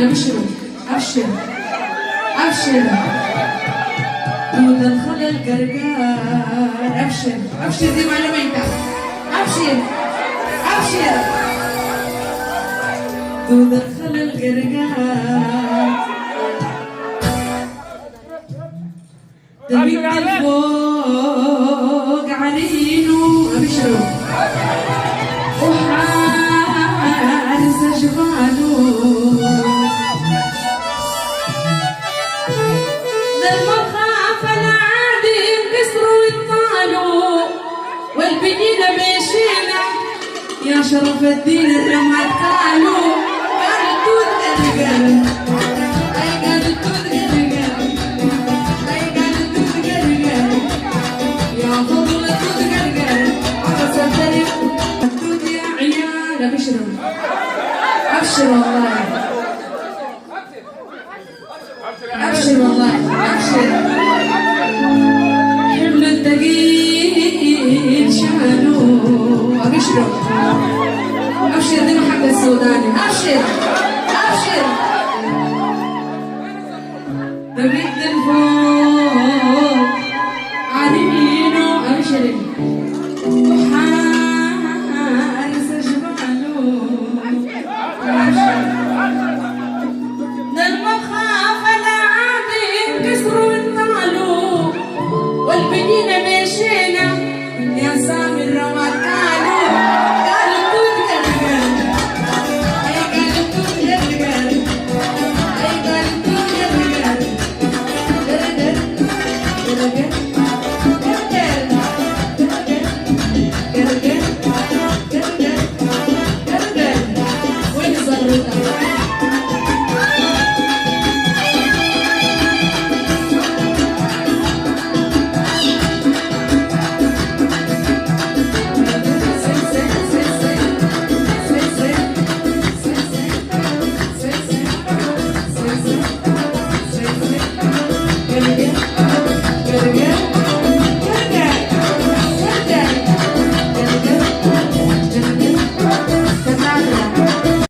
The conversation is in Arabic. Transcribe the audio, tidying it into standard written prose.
ابشروا ابشر ابشر دود الخلل قرقار ابشر ابشر دي معلومه انت ابشر ابشر دود الخلل قرقار دمك الفوق علينو ابشروا وحارس جبالو للمخاف العادي انكسروا وانطالوا والبنينة بيشينا يا شرف الدين الرماد قالوا قالوا الدود قرقر اي قالوا الدود قرقر اي قالوا الدود قرقر يا فضل الدود قرقر عبس الدرب الدود يا عيال ابشروا ابشر والله ابشر والله ابشر حمل الثقيل شالوا ابشروا ابشر دي محمد السوداني ابشر ابشر دمك الفوق علينو ابشر وحارس جبالو ابشر